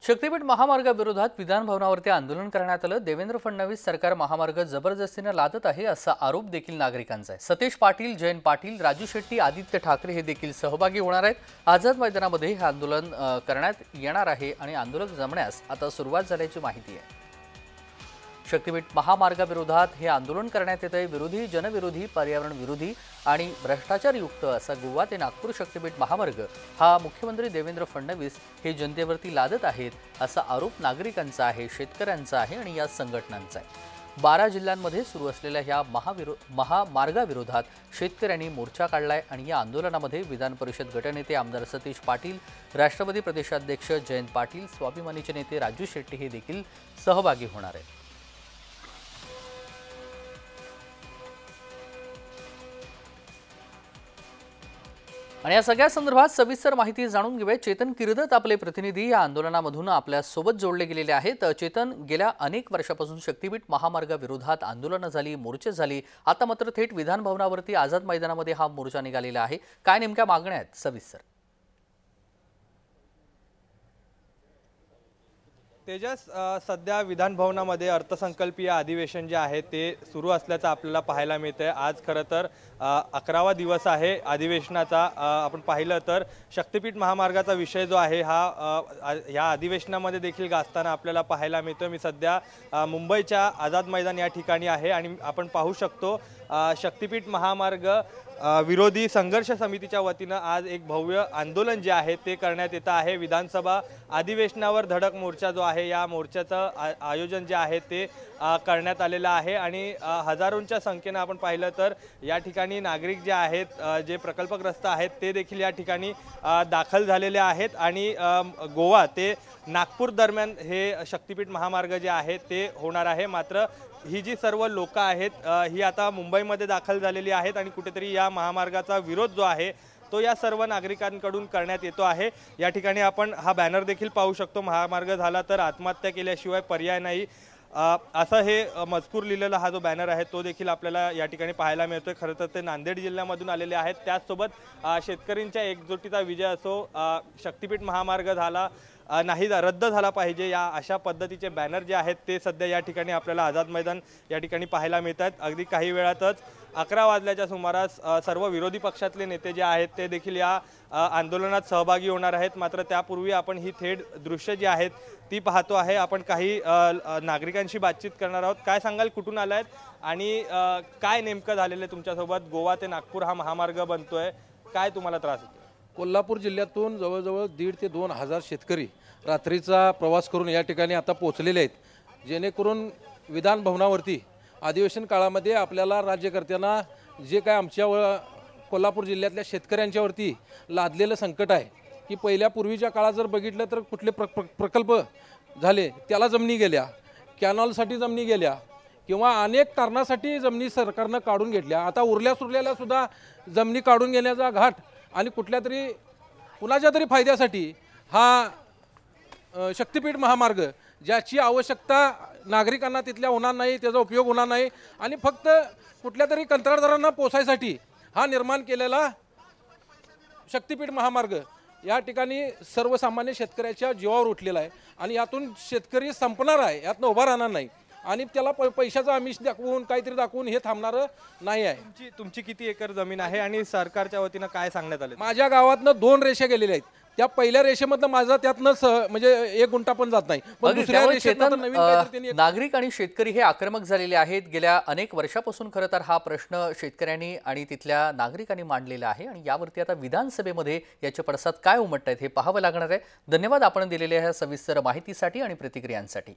शक्तीपीठ महामार्गाविरोधात विधान भवनावरती आंदोलन करण्यात आलं। देवेंद्र फडणवीस सरकार महामार्ग जबरदस्तीने लादत आहे असा आरोप देखील नागरिकांचा आहे। सतीश पाटील, जयंत पाटील, राजू शेट्टी, आदित्य ठाकरे हे देखील सहभागी होणार आहेत। आझाद मैदानामध्ये हे आंदोलन करण्यात येणार आहे आणि आंदोलन जमण्यास आता सुरुवात झाल्याची माहिती आहे। शक्तीपीठ महामार्गाविरोधात हे आंदोलन करण्यात येत आहे। विरोधी, जनविरोधी, पर्यावरण विरोधी आणि भ्रष्टाचारयुक्त असा गोवा ते नागपूर शक्तीपीठ महामार्ग हा मुख्यमंत्री देवेंद्र फडणवीस हे जनतेवरती लादत आहेत असा आरोप नागरिकांचा आहे, शेतकऱ्यांचा आहे आणि या संघटनांचा आहे। 12 जिल्ह्यांमध्ये सुरू असलेल्या ह्या महामार्गाविरोधात शेतकऱ्यांनी मोर्चा काढलाय आणि या आंदोलनामध्ये विधान परिषद गटनेते आमदार सतीश पाटील, राष्ट्रवादी प्रदेशाध्यक्ष जयंत पाटील, स्वाभिमानीचे नेते राजू शेट्टी हे देखील सहभागी होणार आहेत। आणि या सगळ्या संदर्भात सविस्तर माहिती जाणून घेऊया। चेतन किर्दत आपले प्रतिनिधी या आंदोलनामधून आपल्या सोबत जोडले गेलेले आहेत। चेतन, गेल्या अनेक वर्षापासून शक्तीपीठ महामार्गाविरोधात आंदोलनं झाली, मोर्चे झाली, आता मात्र थेट विधान भवनावरती आझाद मैदानामध्ये हा मोर्चा निघालेला आहे। काय नेमक्या मागण्या आहेत सविस्तर? तेजस, सध्या विधान भवनामध्ये अर्थसंकल्पीय अधिवेशन जे आहे ते सुरू असल्याचं आपल्याला पाहायला मिळतंय। आज खरं तर 11वा दिवस आहे अधिवेशनाचा। आपण पाहिलं तर शक्तीपीठ महामार्गाचा विषय जो आहे हा या अधिवेशनामध्ये देखील गाजताना आपल्याला पाहायला मिळतो। मी सध्या मुंबईच्या आझाद मैदान या ठिकाणी आहे आणि आपण पाहू शकतो शक्तीपीठ महामार्ग विरोधी संघर्ष समितीच्या वतीनं आज एक भव्य आंदोलन जे आहे ते करण्यात येत आहे। विधानसभा अधिवेशनावर धडक मोर्चा जो आहे या मोर्चाचं आयोजन जे आहे ते करण्यात आलेलं आहे आणि हजारोंच्या संख्येने आपण पाहिलं तर या ठिकाणी नागरिक जे आहेत, जे प्रकल्पग्रस्त आहेत ते देखील या ठिकाणी दाखल झालेले आहेत आणि गोवा ते नागपूर दरम्यान हे शक्तीपीठ महामार्ग जे आहे ते होणार आहे। मात्र ही जी सर्व लोक आहेत ही आता मुंबईमध्ये दाखल झालेली आहेत आणि कुठेतरी या महामार्गाचा विरोध जो आहे तो या सर्व नागरिकांकडून करण्यात येतो आहे। या ठिकाणी आपण हा बॅनर देखील पाहू शकतो, महामार्ग झाला तर आत्महत्या केल्याशिवाय पर्याय नाही असं हे मजकूर लिहिलेला हा जो बॅनर आहे तो देखील आपल्याला या ठिकाणी पाहायला मिळतोय। खरं तर ते नांदेड जिल्ह्यामधून आलेले आहेत। त्याचसोबत शेतकऱ्यांच्या एकजुटीचा विजय असो, शक्तीपीठ महामार्ग झाला नाही रद्द झाला पाहिजे या अशा पद्धतीचे बॅनर जे आहेत ते सध्या या ठिकाणी आपल्याला आझाद मैदान या ठिकाणी पाहायला मिळतात। अगदी काही वेळातच 11 वाजल्याच्या सुमारास सर्व विरोधी पक्षातले नेते जे आहेत ते देखील या आंदोलनात सहभागी होणार आहेत। मात्र त्यापूर्वी आपण ही थेट दृश्य जी आहेत ती पाहतो आहे। आपण काही नागरिकांशी बातचीत करणार आहोत। काय सांगाल, कुठून आलात आणि काय नेमकं झालेलं आहे तुमच्यासोबत? गोवा ते नागपूर हा महामार्ग बनतोय, काय तुम्हाला त्रास होतो? कोल्हापूर जिल्ह्यातून जवळजवळ 1,500 ते 2,000 शेतकरी रात्रीचा प्रवास करून या ठिकाणी आता पोहोचलेले आहेत, जेणेकरून विधान भवनावरती अधिवेशन काळामध्ये आपल्याला राज्यकर्त्यांना जे काय आमच्या कोल्हापूर जिल्ह्यातल्या शेतकऱ्यांच्यावरती लादलेलं संकट आहे की पहिल्या पूर्वीच्या काळात जर बघितलं तर कुठले प्रकल्प झाले त्याला जमिनी गेल्या, कॅनॉलसाठी जमिनी गेल्या किंवा अनेक कारणासाठी जमिनी सरकारनं काढून घेतल्या। आता उरल्या सुरलेल्या सुद्धा जमिनी काढून घेण्याचा घाट आणि कुठल्या तरी कुणाच्या तरी फायद्यासाठी हा शक्तीपीठ महामार्ग ज्याची आवश्यकता नागरिकांना तिथल्या होणार नाही, त्याचा उपयोग होणार नाही आणि फक्त कुठल्या तरी कंत्राटदारांना पोसायसाठी हा निर्माण केलेला शक्तीपीठ महामार्ग या ठिकाणी सर्वसामान्य शेतकऱ्याच्या जीवावर उठलेला आहे आणि यातून शेतकरी संपणार आहे, यातनं उभा राहणार नाही आणि त्याला पैशाचा आमिष दाखवून काहीतरी दाखवून हे थांबणारं नाही आहे। तुमची किती एकर जमीन आहे आणि सरकारच्या वतीनं काय सांगण्यात आले? माझ्या गावातनं 2 रेषा गेलेल्या आहेत। त्या पहिल्या रेषेमधनं माझा त्यातनं म्हणजे 1 गुंठा पण जात नाही, पण दुसऱ्या रेषेतनं नवीन काहीतरी नागरिक आणि शेतकरी हे आक्रमक झालेले आहेत। गेल्या अनेक वर्षापासून खरं तर हा प्रश्न शेतकऱ्यांनी आणि तिथल्या नागरिकांनी मांडलेला आहे आणि यावरती आता विधानसभेमध्ये याचे पडसाद काय उमटत आहेत हे पाहावं लागणार आहे। धन्यवाद आपण दिलेल्या ह्या सविस्तर माहितीसाठी आणि प्रतिक्रियांसाठी।